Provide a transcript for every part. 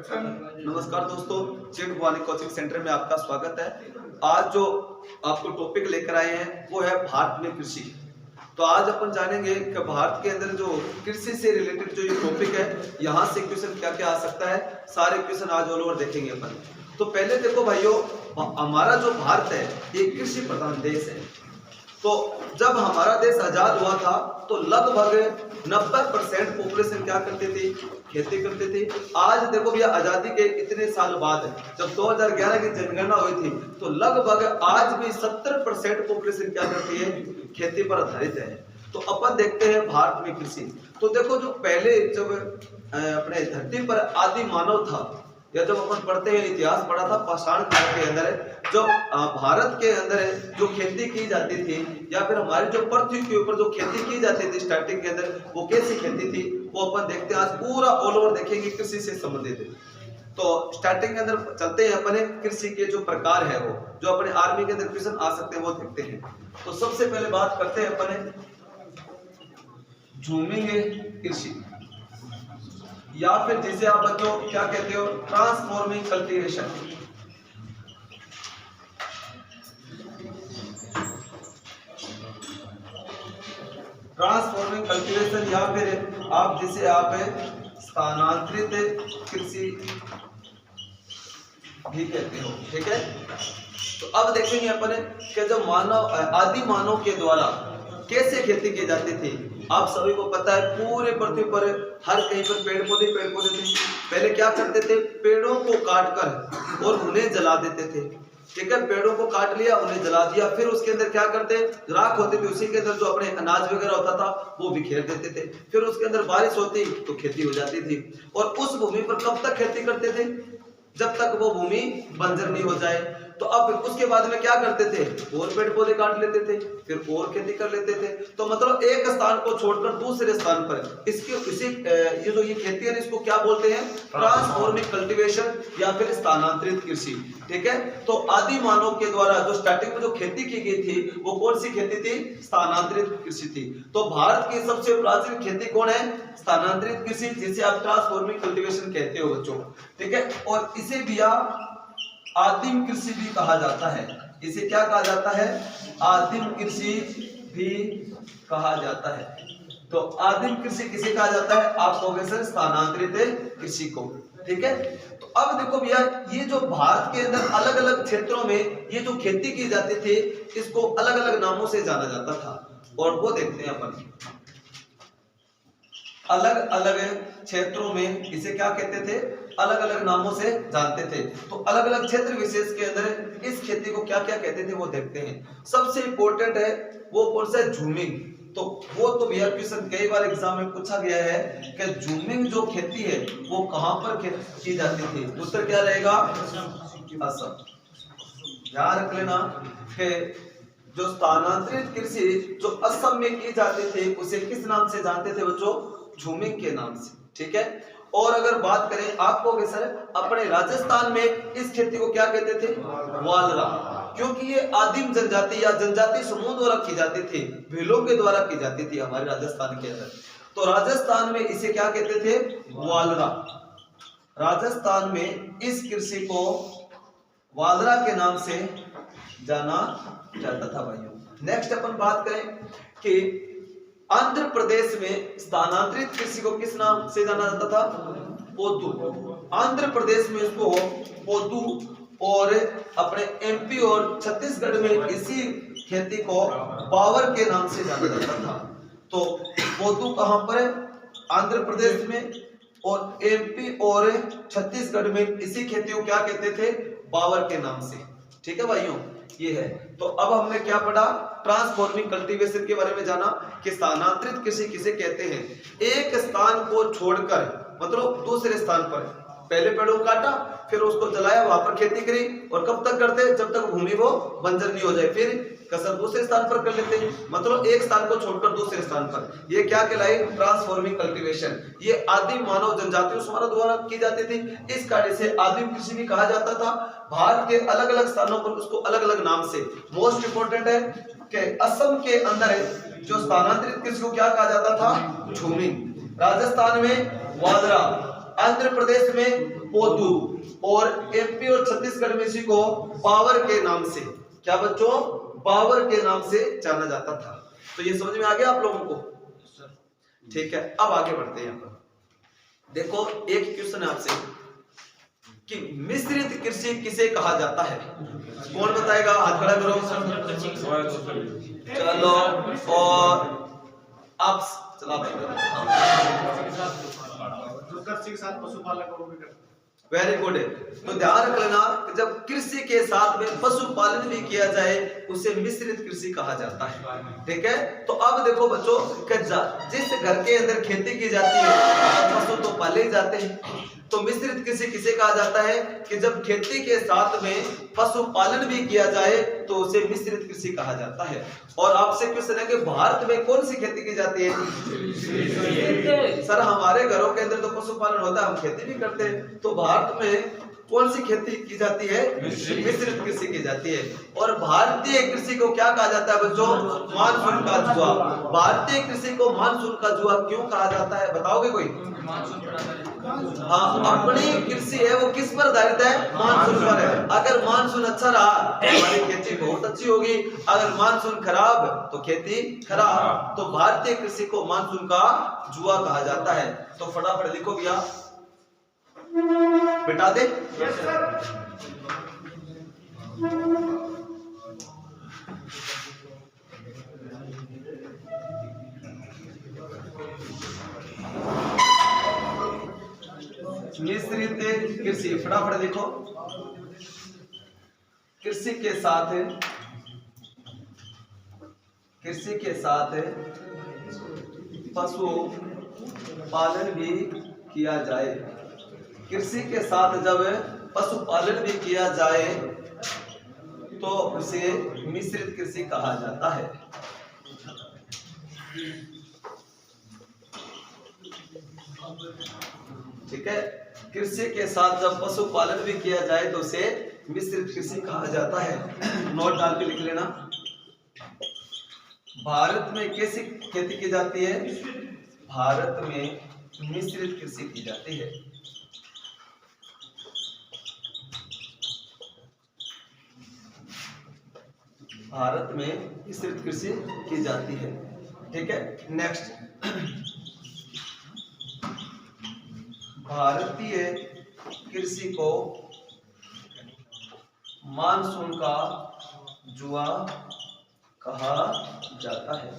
नमस्कार दोस्तों, चिट वाणी coaching centre में आपका स्वागत है। आज जो आपको टॉपिक लेकर आए हैं वो है भारत में कृषि। तो आज अपन जानेंगे कि भारत के अंदर जो कृषि से रिलेटेड जो ये टॉपिक है, यहाँ से क्वेश्चन क्या क्या आ सकता है, सारे क्वेश्चन आज ऑल ओवर देखेंगे अपन। तो पहले देखो भाइयों, हमारा जो भारत है ये कृषि प्रधान देश है। तो जब हमारा देश आजाद हुआ था तो लगभग 90% पॉपुलेशन क्या करते थे, खेती करते थे। आज देखो भैया, आजादी के इतने साल बाद जब 2011 की जनगणना हुई थी तो लगभग आज भी 70% पॉपुलेशन क्या करती है, खेती पर आधारित है। तो अपन देखते हैं भारत में कृषि। तो देखो, जो पहले जब अपने धरती पर आदि मानव था, या जब अपन पढ़ते हैं इतिहास पढ़ा था पाषाण काल के अंदर जो भारत के अंदर जो खेती की जाती थी, या फिर हमारी जो पृथ्वी के ऊपर जो खेती की जाती थी स्टार्टिंग के अंदर, वो कैसी खेती थी वो अपन देखते हैं। आज पूरा ऑल ओवर देखेंगे कृषि से संबंधित है। तो स्टार्टिंग के अंदर चलते हैं अपने कृषि के जो प्रकार है, वो जो अपने आर्मी के अंदर क्वेश्चन आ सकते हैं वो देखते हैं। तो सबसे पहले बात करते हैं अपने झूमिंग कृषि, या फिर जिसे आप बच्चों क्या कहते हो, ट्रांसफॉर्मिंग कल्टीवेशन। ट्रांसफॉर्मिंग कल्टीवेशन या फिर आप जिसे आप स्थानांतरित कृषि भी कहते हो, ठीक है। तो अब देखेंगे अपन कि जो मानव आदि मानव के द्वारा कैसे खेती की जाती थी। आप सभी को पता है पूरे पृथ्वी पर हर कहीं पर पेड़ पौधे थे। पहले क्या करते थे, पेड़ों को काटकर और उन्हें जला देते थे, ठीक है। पेड़ों को काट लिया, उन्हें जला दिया, फिर उसके अंदर क्या करते, राख होती थी, उसी के अंदर जो अपने अनाज वगैरह होता था वो बिखेर देते थे। फिर उसके अंदर बारिश होती तो खेती हो जाती थी। और उस भूमि पर कब तक खेती करते थे, जब तक वो भूमि बंजर नहीं हो जाए। तो अब उसके बाद में क्या करते थे, और पेड़ पौधे काट लेते थे, फिर और खेती कर लेते थे। तो मतलब एक स्थान को छोड़कर दूसरे स्थान पर ये जो ये खेती है इसको क्या बोलते हैं, ट्रांसफॉर्मिंग कल्टीवेशन या फिर स्थानांतरित कृषि, ठीक है। तो आदि मानव के द्वारा जो स्टार्टिंग में जो खेती की गई थी वो कौन सी खेती थी, स्थानांतरित कृषि थी। तो भारत की सबसे प्राचीन खेती कौन है, स्थानांतरित कृषि, जिसे आप ट्रांसफॉर्मिंग कल्टीवेशन कहते हो बच्चों, ठीक है। और इसे भी आदिम कृषि भी कहा जाता है। इसे क्या कहा जाता है, आदिम कृषि भी कहा जाता है। तो आदिम कृषि किसे कहा जाता है, आप कहोगे सर स्थानांतरित कृषि को, ठीक है। तो अब देखो भैया, ये जो भारत के अंदर अलग अलग क्षेत्रों में ये जो खेती की जाती थी इसको अलग अलग नामों से जाना जाता था, और वो देखते हैं अपन। अलग अलग क्षेत्रों में इसे क्या कहते थे, अलग अलग नामों से जानते थे। तो अलग अलग क्षेत्र विशेष के अंदर इस खेती को क्या क्या कहते थे वो देखते हैं। सबसे इंपॉर्टेंट है वो कौन सा है, झूमिंग। तो वो तो भैया क्वेश्चन कई बार एग्जाम में पूछा गया है कि झूमिंग जो खेती है वो कहां पर की जाती थी। उत्तर क्या रहेगा, असम। ध्यान रख लेना कि जो स्थानांतरित कृषि जो असम में की जाती थी उसे किस नाम से जानते थे बच्चों, झूमिंग के नाम से, ठीक है। और अगर बात करें आपको कि सर अपने राजस्थान में इस खेती को क्या कहते थे, वालरा, क्योंकि ये आदिम जनजाति या जनजाति समूह द्वारा की जाती थी, भीलों के द्वारा की जाती थी हमारे राजस्थान के अंदर। तो राजस्थान में इसे क्या कहते थे, वालरा। राजस्थान में इस कृषि को वालरा के नाम से जाना जाता था भाइयों। नेक्स्ट अपन बात करें कि आंध्र प्रदेश में स्थानांतरित कृषि को किस नाम से जाना जाता था, पोदू। आंध्र प्रदेश में इसको पोदू, और अपने एमपी और छत्तीसगढ़ में इसी खेती को पावर के नाम से जाना जाता था। तो पोदू कहां पर है, आंध्र प्रदेश में, और एमपी और छत्तीसगढ़ में इसी खेती को क्या कहते थे, पावर के नाम से, ठीक है भाइयों, ये है। तो अब हमने क्या पढ़ा, ट्रांसफॉर्मिंग कल्टीवेशन के बारे में जाना कि स्थानांतरित कृषि किसे कहते हैं, एक स्थान को छोड़कर मतलब दूसरे स्थान पर पहले पेड़ों को काटा, फिर उसको जलाया, वहां पर खेती करी, और कब तक करते, जब तक भूमि वो बंजर नहीं हो जाए, फिर कसर दूसरे स्थान पर कर लेते हैं, मतलब एक स्थान को छोड़कर दूसरे स्थान पर। ये क्या कहलाई, ट्रांसफॉर्मिंग कल्टीवेशन। ये आदिम मानव जनजातियों द्वारा की जाती थी, इस कार्य से आदिम कृषि भी कहा जाता था। भारत के अलग अलग स्थानों पर उसको अलग अलग नाम से। मोस्ट इंपोर्टेंट है कि असम के अंदर जो स्थानांतरित कृषि को क्या कहा जाता था, झूमिंग। राजस्थान में वादरा, आंध्र प्रदेश में पोदू, और एमपी और छत्तीसगढ़ में इसी को बावर के नाम से, क्या बच्चों, बावर के नाम से जाना जाता था। तो ये समझ में आ गया आप लोगों को? ठीक है, अब आगे बढ़ते हैं। यहाँ पर देखो एक क्वेश्चन है आपसे कि मिश्रित कृषि किसे कहा जाता है? कौन बताएगा? हाथ खड़ा करो। चलो, और आप चला वेरी गुड। तो ध्यान रख लेना, जब कृषि के साथ में पशुपालन भी किया जाए उसे मिश्रित कृषि कहा जाता है। ठीक है, तो अब देखो बच्चों, जिस घर के अंदर खेती की जाती है पशु तो पाले ही जाते हैं। तो मिश्रित कृषि किसे कहा जाता है कि जब खेती के साथ में पशुपालन भी किया जाए तो उसे मिश्रित कृषि कहा जाता है। और आपसे क्वेश्चन है कि भारत में कौन सी खेती की जाती है? सर हमारे घरों के अंदर तो पशुपालन होता है, हम खेती भी करते हैं। तो भारत में कौन सी खेती की जाती है? मिश्रित कृषि की जाती है। और भारतीय कृषि को क्या कहा जाता है बच्चों? मानसून का जुआ। भारतीय कृषि को मानसून का जुआ क्यों कहा जाता है, बताओगे कोई? हाँ, अपनी कृषि है वो किस पर आधारित है? मानसून पर है। अगर मानसून अच्छा रहा तो हमारी खेती बहुत अच्छी होगी, अगर मानसून खराब तो खेती खराब। तो भारतीय कृषि को मानसून का जुआ कहा जाता है। तो फटाफट लिखो भैया, बिठा दे। मिश्रित कृषि, फटाफट देखो। कृषि के साथ पशु पालन भी किया जाए। कृषि के साथ जब पशुपालन भी किया जाए तो उसे मिश्रित कृषि कहा जाता है। ठीक है, कृषि के साथ जब पशुपालन भी किया जाए तो उसे मिश्रित कृषि कहा जाता है। नोट डाल के लिख लेना। भारत में कैसी खेती की जाती है? भारत में मिश्रित कृषि की जाती है। भारत में मिश्रित कृषि की जाती है। ठीक है, नेक्स्ट, भारतीय कृषि को मानसून का जुआ कहा जाता है।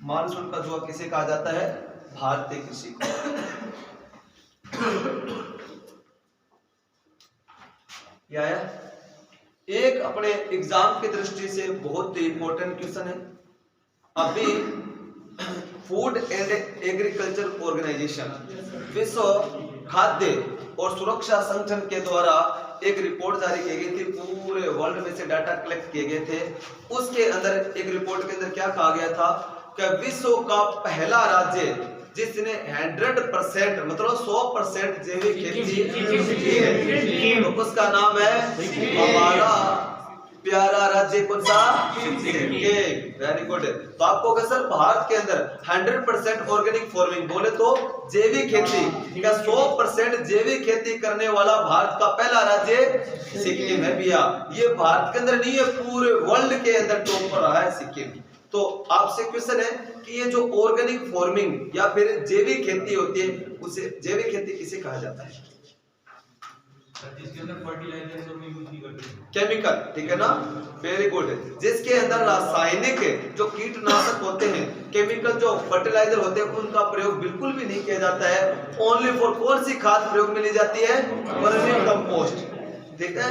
मानसून का जुआ किसे कहा जाता है? भारतीय कृषि को। क्या है? एक अपने एग्जाम की दृष्टि से बहुत ही इंपॉर्टेंट क्वेश्चन है। अभी फूड एंड एग्रीकल्चर ऑर्गेनाइजेशन, विश्व खाद्य और सुरक्षा संगठन के द्वारा एक रिपोर्ट जारी की गई थी। पूरे वर्ल्ड में से डाटा कलेक्ट किए गए थे। उसके अंदर एक रिपोर्ट के अंदर क्या कहा गया था कि विश्व का पहला राज्य जिसने 100% मतलब 100% जैविक खेती की है तो उसका नाम है हमारा प्यारा राज्य कौन सा? Very good. तो आपको सर भारत के अंदर 100% ऑर्गेनिक फार्मिंग बोले तो जैविक खेती का 100% जैविक खेती करने वाला भारत का पहला राज्य सिक्किम है भैया। ये भारत के अंदर नहीं है, पूरे वर्ल्ड के अंदर टॉप पर रहा है सिक्किम। तो आपसे क्वेश्चन है कि ये जो ऑर्गेनिक फार्मिंग या फिर जैविक खेती होती है उसे जैविक खेती किसे कहा जाता है? जिसके अंदर फर्टिलाइजर और यूज नहीं करते, केमिकल, ठीक है ना? Very good. जिसके अंदर रासायनिक जो कीटनाशक होते हैं, केमिकल जो फर्टिलाइजर होते हैं उनका प्रयोग बिल्कुल भी नहीं किया जाता है। ओनली फॉर कौन सी खाद प्रयोग में ली जाती है? Vermi compost. ठीक है,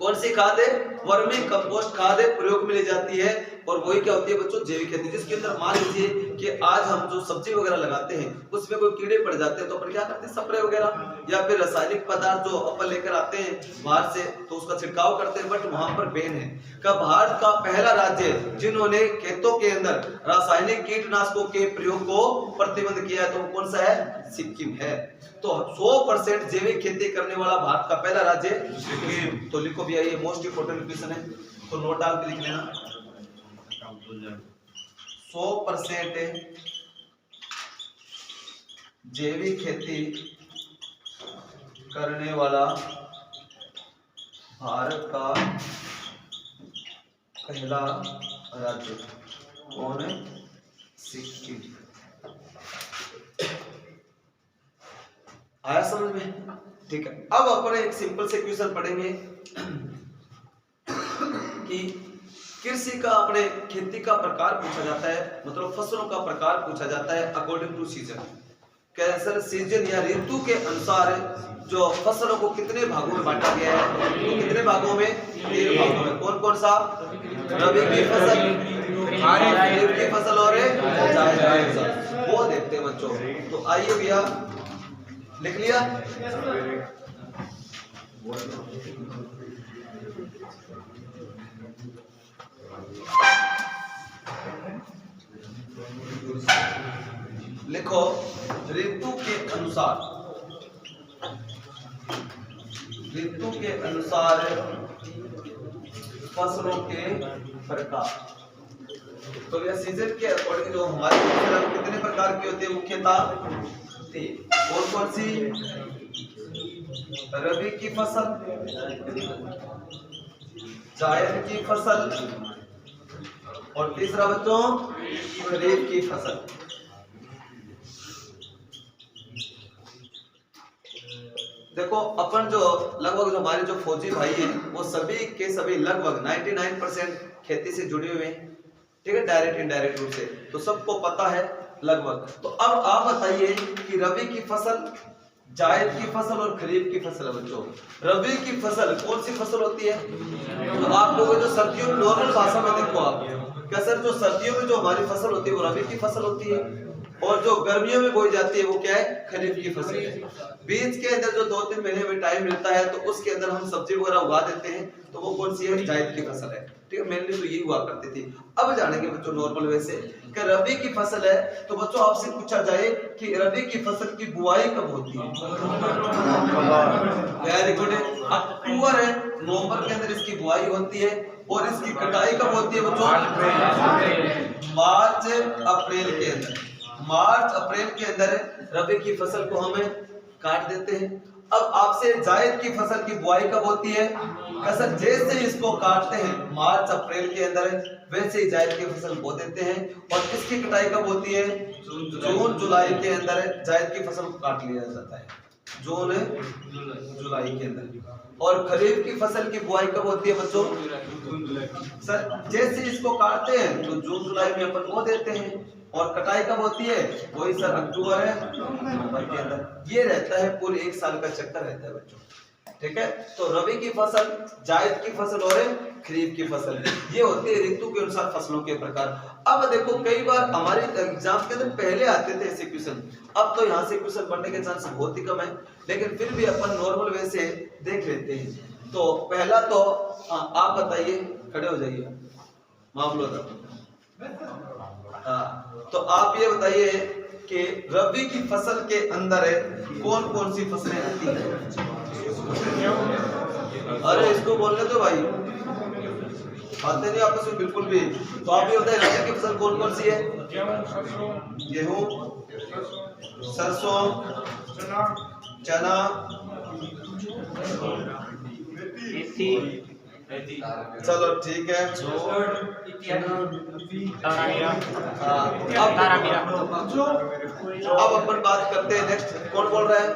कौन सी खाद है? वर्मी कंपोस्ट खाद प्रयोग में ली जाती है। और वही क्या होती है बच्चों? जैविक खेती, जिसके अंदर मान लीजिए कि आज हम जो सब्जी वगैरह लगाते हैं उसमें कोई कीड़े पड़ जाते हैं तो अपन क्या करते हैं? स्प्रे वगैरह या फिर रासायनिक पदार्थ जो अपन लेकर आते हैं बाहर से तो उसका छिड़काव करते हैं। बट वहां पर बैन है। का भारत का पहला राज्य जिन्होंने खेतों के अंदर रासायनिक कीटनाशकों के प्रयोग को प्रतिबंध किया है तो कौन सा है? सिक्किम है। तो 100% जैविक खेती करने वाला भारत का पहला राज्य सिक्किम। तो लिखो भैया, ये मोस्ट इंपोर्टेंट क्वेश्चन है तो नोट डाल के लिख लेना। 100% जैविक खेती करने वाला भारत का पहला राज्य कौन है? सिक्किम। आया समझ में? ठीक है, अब अपन एक सिंपल से क्वेश्चन पढ़ेंगे कि कृषि का अपने खेती का प्रकार पूछा जाता है, मतलब फसलों का प्रकार पूछा जाता है अकॉर्डिंग टू सीजन। कैसे सीजन या ऋतु के अनुसार जो फसलों को कितने भागों में बांटा गया है, तो कितने भागों में? 3 भागों में। कौन कौन सा? रबी की फसल, खरीफ की फसल और जायद की फसल, वो देखते हैं बच्चों। तो आइए भैया, लिख लिया? लिखो ऋतु के अनुसार, ऋतु के अनुसार फसलों के प्रकार। तो यह सीजन के अकॉर्डिंग जो हमारी फसल कितने प्रकार की होती है? मुख्यतः 3। कौन कौन सी? रबी की फसल, जायद की फसल और तीसरा बच्चों खरीफ की फसल। देखो अपन जो लगभग जो हमारे जो फौजी भाई हैं वो सभी के सभी लगभग 99% खेती से जुड़े हुए हैं, ठीक है, डायरेक्ट इनडायरेक्ट रूप से, तो सबको पता है लगभग। तो अब आप बताइए कि रबी की फसल, जायद की फसल और खरीफ की फसल है बच्चों। रबी की फसल कौन सी फसल होती है? तो आप लोग जो सर्दियों में नॉर्मल भाषा में देखो आप, क्या सर, जो सर्दियों में जो हमारी फसल होती है वो रबी की फसल होती है, और जो गर्मियों में बोई जाती है वो क्या है? खरीफ की फसल है। बीच के अंदर जो 2-3 महीने में टाइम मिलता है तो उसके अंदर हम सब्जी वगैरह उगा देते हैं, तो वो कौन सी है? जायद की फसल है, ठीक है। मेनली तो यही हुआ करती थी। अब जानेंगे बच्चों नॉर्मल वे से कि रबी की फसल है, तो बच्चों आपसे पूछा जाए कि रबी की फसल की बुआई कब होती है? वेरी गुड, अक्टूबर है, नवंबर के अंदर इसकी बुआई होती है, और इसकी कटाई कब होती है बच्चों? मार्च अप्रैल के अंदर। मार्च अप्रैल के अंदर रबी की फसल को हमें काट देते हैं। अब आपसे जायद की फसल की बुआई कब होती है? सर जैसे इसको काटते हैं मार्च अप्रैल के अंदर, वैसे ही जायद की फसल बो देते हैं, और इसकी कटाई कब होती है? जून जुलाई के अंदर जायद की फसल को काट लिया जाता है, जून जुलाई के अंदर। और खरीफ की फसल की बुआई कब होती है बच्चों? सर जैसे इसको काटते हैं तो जून जुलाई में अपन बो देते हैं, और कटाई कब होती है? वही सर अक्टूबर है नवंबर के अंदर। ये रहता है पूरे 1 साल का चक्कर रहता है बच्चों, ठीक है। तो रबी की फसल, जायद की फसल और खरीफ की फसल, ये होती है ऋतु के अनुसार फसलों के प्रकार। अब देखो कई बार हमारे एग्जाम के अंदर पहले आते थे ऐसे क्वेश्चन, अब तो यहाँ से क्वेश्चन बनने के चांस बहुत ही कम है, लेकिन फिर भी अपन नॉर्मल वे से देख लेते हैं। तो पहला तो आप बताइए, खड़े हो जाइए मामलों। तो आप ये बताइए कि रबी की फसल के अंदर कौन कौन सी फसलें आती हैं? अरे इसको बोलने दो भाई, आते नहीं आपस में बिल्कुल भी। तो आप ये बताइए रबी की फसल कौन कौन सी है? गेहूं, सरसों, चना, चलो ठीक है। अब अपन बात करते हैं नेक्स्ट, कौन बोल रहा है?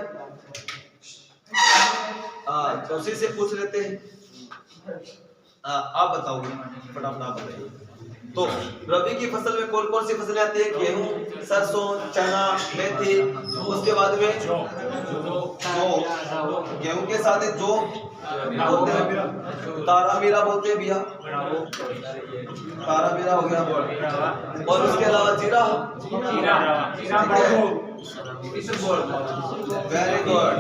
तो उसी से पूछ लेते हैं। आप बताओगे फटाफट, आप बताइए। तो रबी की फसल में कौन कौन सी फसलें आती है? गेहूं, सरसों, चना, मेथी, उसके बाद में जौ, गेहूं के साथ जौ बोलते हैं, तारा मीरा बोलते हैं भैया, तारा मीरा हो गया, और उसके अलावा जीरा, वेरी गुड।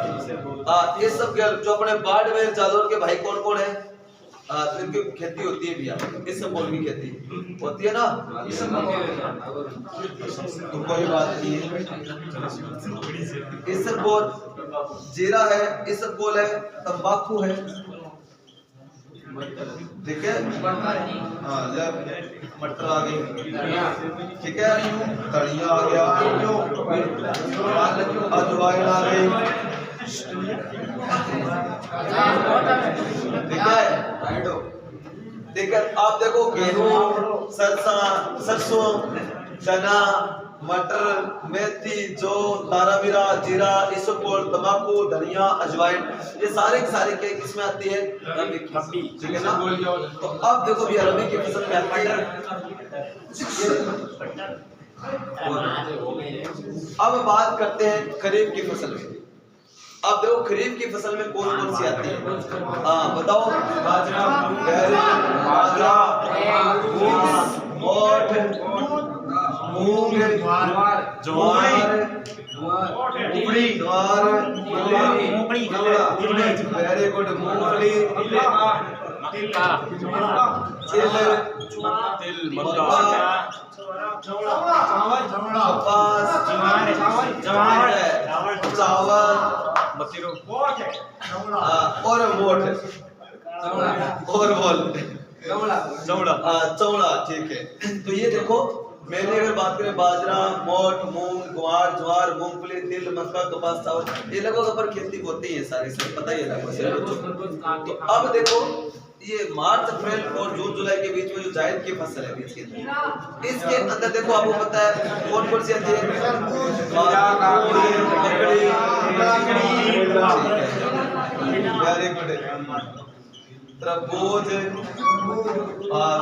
ये सब जो अपने बाड़मेर जालौर के भाई कौन कौन है? इनकी खेती होती है भैया, इस सब की खेती होती है ना, तो कोई बात नहीं है। इसबगोल जीरा है, इसबगोल है, तंबाकू है, ठीक है। मटर आ गई, ठीक है, धनिया आ गया, अजवाइन आ गई, ठीक है। ठीक है, आप देखो गेहूं, सरसों, चना, मटर, मेथी, जौ, तारामीरा, जीरा, इसबगोल, तंबाकू, धनिया, अजवाइन, ये सारे के सारे क्या किसमें आती है? रबी की, ठीक है ना। तो अब देखो भैया रबी की फसल में आती है। अब बात करते हैं खरीफ की फसल में। अब देखो खरीफ की फसल में कौन कौन सी आती है? हाँ बताओ। बाजरा, मोठ, मूंग, ज्वार, वेरी गुड, मूंगफली, तिल, कपास, चावल और मोठ और बोल चौड़ा, ठीक है। तो ये देखो मैंने अगर बात करें बाजरा, मोठ, मूंग, ज्वार, मूंगफली, तिल, मक्का, कपास, चावल, ये लगभग पर खेती होती है सारी, सब पता ही है लगभग। तो अब देखो ये मार्च, अप्रैल और जून, जुलाई के बीच में जो जायद की फसल है बीच के अंदर, इसके अंदर देखो आपको पता है कौन कौन सी आती है? वेरी गुड, तरबूज,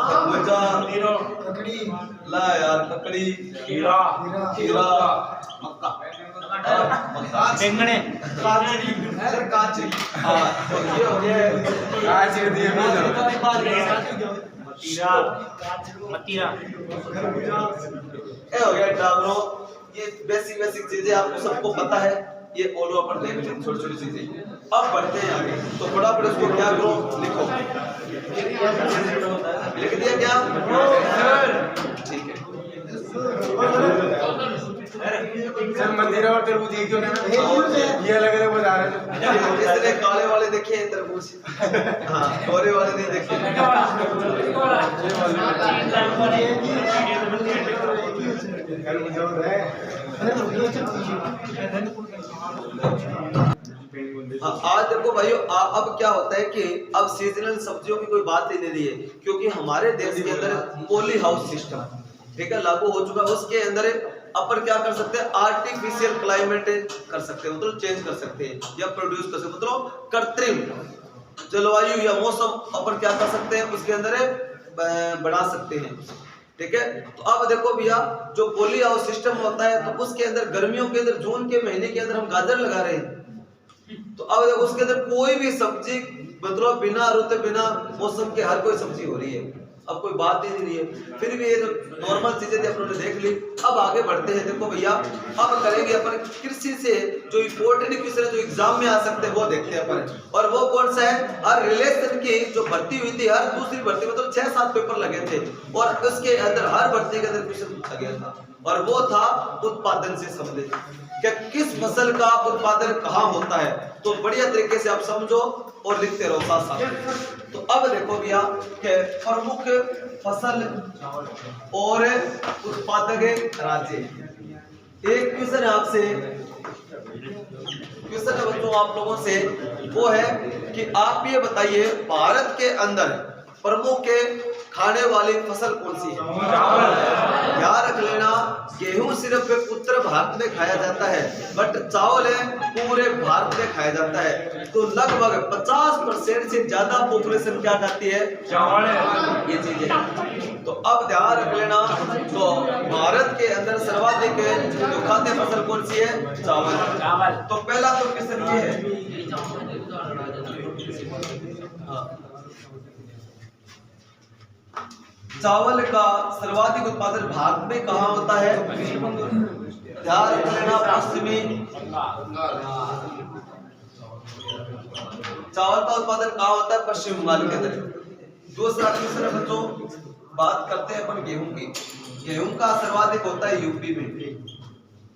खरबूजा, ला यार ककड़ी, खीरा, मक्का, बेंगने, काजरी, हाँ तो ये हो गया मतीरा, ये हो गया डाबरो। ये बेसिक चीजें आपको सबको पता है, ये ओलो अपन देख लेते हैं, छोटी चीजें। अब बढ़ते हैं आगे, तो फटाफट इसको क्या करो, लिखो। लिख दिया क्या? ठीक है। सर मदिरा और तरबूज एक क्यों ना? ये अलग-अलग बता रहे हैं। इसने काले वाले देखे हैं तरबूज, हाँ गोरे वाले नहीं देखे। आज देखो भाइयों, अब क्या होता है कि अब सीजनल सब्जियों की कोई बात ही नहीं रही है, क्योंकि हमारे देश के अंदर पॉली हाउस सिस्टम, ठीक है, लागू हो चुका है। उसके अंदर अपन क्या कर सकते हैं? आर्टिफिशियल क्लाइमेट कर सकते हैं, मतलब चेंज कर सकते हैं या प्रोड्यूस कर सकते हैं, मतलब कृत्रिम जलवायु या मौसम अपन क्या कर सकते हैं, उसके अंदर बना सकते हैं, ठीक है। तो अब देखो भैया जो पॉली हाउस सिस्टम होता है, तो उसके अंदर गर्मियों के अंदर जून के महीने के अंदर हम गाजर लगा रहे हैं, तो अब देखो उसके अंदर कोई भी सब्जी मतलब बिना रुते बिना मौसम के हर कोई सब्जी हो रही है, अब कोई बात ही नहीं है। फिर भी ये जो नॉर्मल चीजें थी अपने देख ली। अब आगे बढ़ते हैं, देखो भैया अब करेंगे अपन कृषि से जो इम्पोर्टेंट क्वेश्चन है जो एग्जाम में आ सकते हैं वो देखते हैं अपन, और वो कौन सा है? हर रिलेशन की जो भर्ती हुई थी, हर दूसरी भर्ती मतलब 6-7 पेपर लगे थे, और उसके अंदर हर भर्ती के अंदर क्वेश्चन पूछा गया था, और वो था उत्पादन से संबंधित, कि किस फसल का उत्पादन कहाँ होता है। तो बढ़िया तरीके से आप समझो और लिखते रहो साथ साथ। तो अब देखो भैया कि प्रमुख फसल और उत्पादक राज्य, एक क्वेश्चन है आपसे, क्वेश्चन है बच्चों आप लोगों से, वो है कि आप ये बताइए भारत के अंदर प्रमुख के खाने वाली फसल कौन सी है? याद रख लेना, गेहूं सिर्फ उत्तर भारत में खाया जाता है, बट चावल है पूरे भारत में खाया जाता है। तो लगभग 50% से ज्यादा पॉपुलेशन क्या खाती है? चावल है, ये चीजें। तो अब ध्यान रख लेना, तो भारत के अंदर सर्वाधिक जो खाद्य फसल कौन सी है? चावल। तो पहला तो क्वेश्चन ये है, चावल का सर्वाधिक उत्पादन भारत में कहाँ होता है? ध्यान रख लेना, पश्चिमी। चावल का उत्पादन कहाँ होता है? पश्चिम बंगाल के अंदर। दूसरा क्वेश्चन है बच्चों, बात करते हैं अपन गेहूं की। गेहूं का सर्वाधिक होता है यूपी में।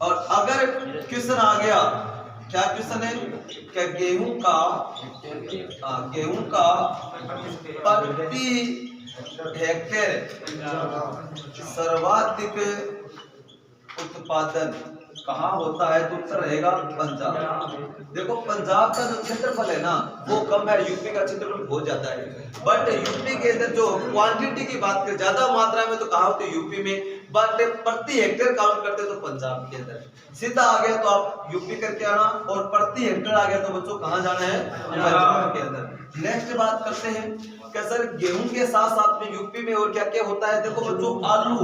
और अगर क्वेश्चन आ गया, क्या क्वेश्चन है? क्या गेहूं का प्रति हेक्टेयर सर्वाधिक उत्पादन कहाँ होता है? तो उत्तर रहेगा पंजाब। देखो पंजाब का जो क्षेत्रफल है ना वो कम है, यूपी का क्षेत्रफल बहुत ज्यादा है, बट यूपी के अंदर जो क्वांटिटी की बात करें ज्यादा मात्रा में तो कहाँ होती है? यूपी में, बट प्रति हेक्टेयर काउंट करते तो पंजाब के अंदर। सीधा आ गया तो आप यूपी करके आना, और प्रति हेक्टेयर आ गया तो बच्चों कहाँ जाना है? पंजाब के अंदर। नेक्स्ट बात करते हैं क्या सर गेहूं के साथ साथ में यूपी में और क्या क्या होता है? देखो बच्चों आलू,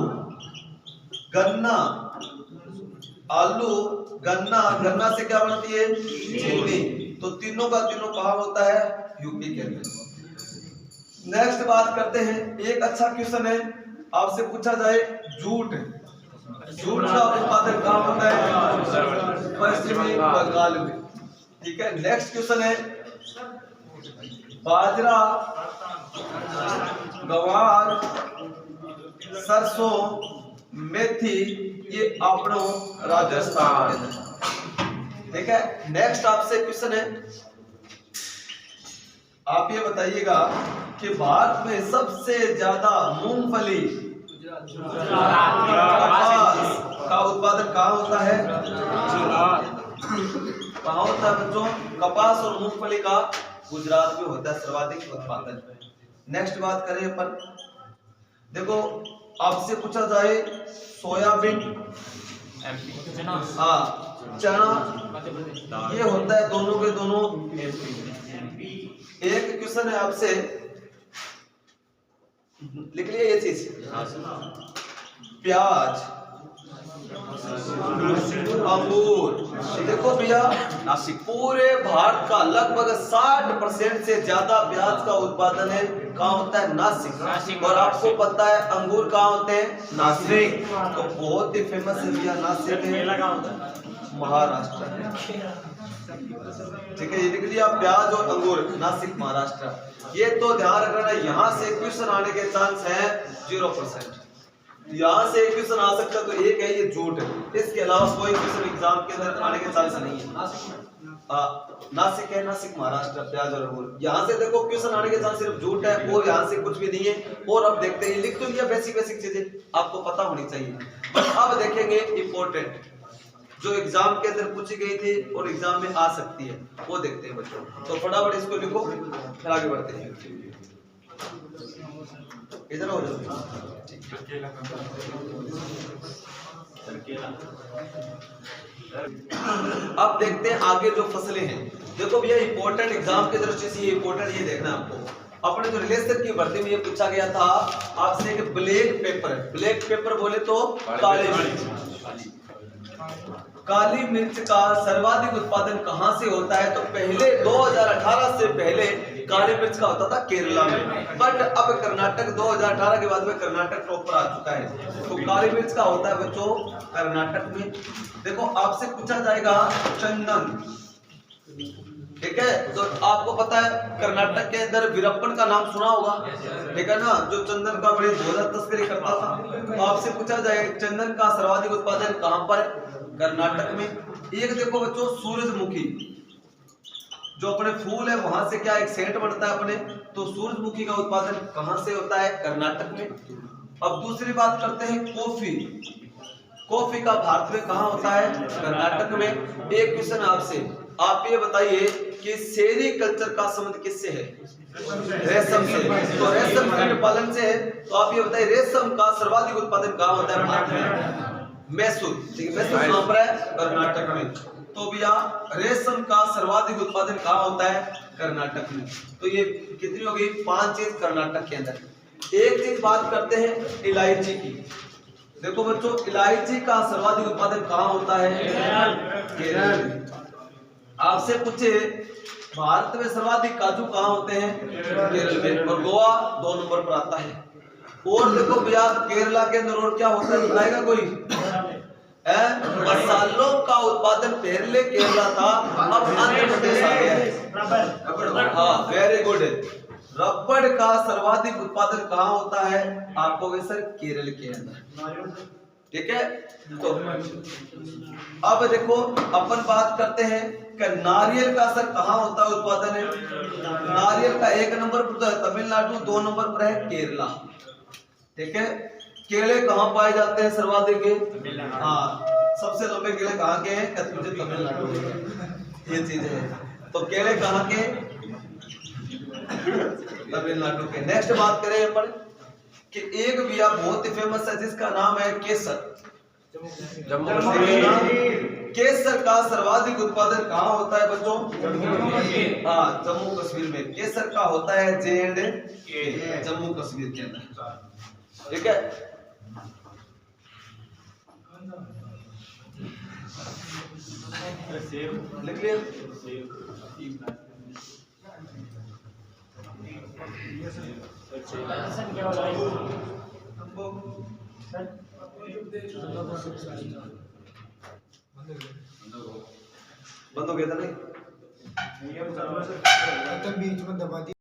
गन्ना, आलू, गन्ना, गन्ना से क्या बनती है? चीनी। तो तीनों का तीनों कहाँ होता है? यूपी के अंदर। नेक्स्ट बात करते हैं, एक अच्छा क्वेश्चन है आपसे पूछा जाए, जूट, जूट का उत्पादन कहाँ होता है? पश्चिमी बंगाल में। ठीक है। नेक्स्ट क्वेश्चन है, बाजरा, गवार, सरसों, मेथी, ये अपनों राजस्थान के अंदर। ठीक है। नेक्स्ट आपसे क्वेश्चन है, आप ये बताइएगा कि भारत में सबसे ज्यादा मूंगफली, कपास का उत्पादन कहाँ होता है? कहाँ होता है बच्चों? कपास और मूंगफली का गुजरात में होता है सर्वाधिक उत्पादन। नेक्स्ट बात करें अपन, देखो आपसे पूछा जाए सोयाबीन, हाँ चना, ये होता है दोनों के दोनों। एक क्वेश्चन है आपसे, लिख लिया ये चीज, प्याज, अंगूर। देखो भैया नासिक पूरे भारत का लगभग 60% से ज्यादा प्याज का उत्पादन है कहाँ होता है? नासिक। और आपको पता है अंगूर कहाँ होते हैं? नासिक। तो बहुत ही फेमस है भैया नासिक है, महाराष्ट्र। ठीक है, ये लिख लिया प्याज और अंगूर, नासिक महाराष्ट्र। ये तो ध्यान रखना, यहाँ से क्वेश्चन आने के चांस है 0%। यहाँ से एक क्वेश्चन आ सकता है तो एक है ये झूठ है, इसके अलावा कोई क्वेश्चन एग्जाम के अंदर आने के चांस नहीं है। नासिक है, नासिक महाराष्ट्र, प्याज और अंगूर। यहाँ से देखो क्वेश्चन आने के चांस सिर्फ झूठ है, और यहाँ से कुछ भी नहीं है। और अब देखते हैं, लिख तो लिया बेसिक बेसिक चीजें आपको पता होनी चाहिए, बट अब देखेंगे इंपॉर्टेंट जो एग्जाम के अंदर पूछी गई थी और एग्जाम में आ सकती है, वो देखते हैं बच्चों। तो फटाफट इसको लिखो, फिर आगे बढ़ते हैं। इधर हो जाओ। अब देखते हैं आगे जो फसलें हैं। देखो भैया इंपॉर्टेंट एग्जाम की दृष्टि से ये इंपॉर्टेंट ये देखना आपको। अपने जो रिलेशन की भर्ती में ये पूछा गया था आपसे कि ब्लैक पेपर, ब्लैक पेपर बोले तो काली मिर्च, काली मिर्च का सर्वाधिक उत्पादन कहां से होता है? तो पहले 2018 से पहले काली मिर्च का होता था केरला में, बट अब कर्नाटक 2018 के बाद में कर्नाटक टॉप पर आ चुका है। तो काली मिर्च का होता है बच्चों कर्नाटक में। देखो आपसे पूछा जाएगा चंदन, ठीक है, तो आपको पता है कर्नाटक के अंदर वीरप्पन का नाम सुना होगा, ठीक है ना, जो चंदन का बड़ी ज़्यादा तस्करी करता था। तो आपसे पूछा जाए चंदन का सर्वाधिक उत्पादन कहां पर है? कर्नाटक में। एक देखो बच्चों सूरजमुखी, जो अपने फूल है वहां से क्या एक सेंट बनता है अपने, तो सूरजमुखी का उत्पादन कहां से होता है? कर्नाटक में। अब दूसरी बात करते हैं कॉफी, कॉफी का भारत में कहां होता है? कर्नाटक में। एक क्वेश्चन आपसे, आप ये बताइए कि सेरीकल्चर का संबंध किससे है? रेशम से। तो रेशम कीट पालन से है। तो आप ये बताइए रेशम का सर्वाधिक उत्पादन कहां होता है भारत में? मैसूर, ठीक है, मैसूर कहां पर है? कर्नाटक में। तो भैया रेशम का सर्वाधिक उत्पादन कहां होता है? कर्नाटक में। तो ये कितनी हो गई? 5 चीज कर्नाटक के अंदर। एक चीज बात करते हैं इलायची की। देखो बच्चों इलायची का सर्वाधिक उत्पादन कहां होता है? केरल में। आपसे पूछे भारत में सर्वाधिक काजू कहां होते हैं? केरल में। और गोवा 2 नंबर पर आता है। और देखो भैया केरला के अंदर और क्या होता है बताएगा कोई? मसालों का उत्पादन पहले केरला था, अब आंध्र प्रदेश आ गया है। हाँ वेरी गुड। रबड़ का सर्वाधिक उत्पादन कहाँ होता है? आपको सर केरल के अंदर। ठीक है। तो अब देखो अपन बात करते हैं कि नारियल का सर कहाँ होता है उत्पादन है। नारियल का 1 नंबर पर तो है तमिलनाडु, 2 नंबर पर है केरला। ठीक है। केले कहाँ पाए जाते हैं सर्वाधिक? हाँ, सबसे लंबे केले कहाँ के हैं? तमिलनाडु के। ये चीज है। तो केले कहाँ के? तमिलनाडु के। नेक्स्ट बात करें अपन कि एक बिया बहुत ही फेमस है जिसका नाम है केसर। जम्मू कश्मीर। केसर का सर्वाधिक उत्पादन कहाँ होता है बच्चों? हाँ, जम्मू कश्मीर में। केसर का होता है J&K, जम्मू कश्मीर के अंदर। ठीक है। लिख लिया? बंद हो गया था नहीं? बीच में दबा दी।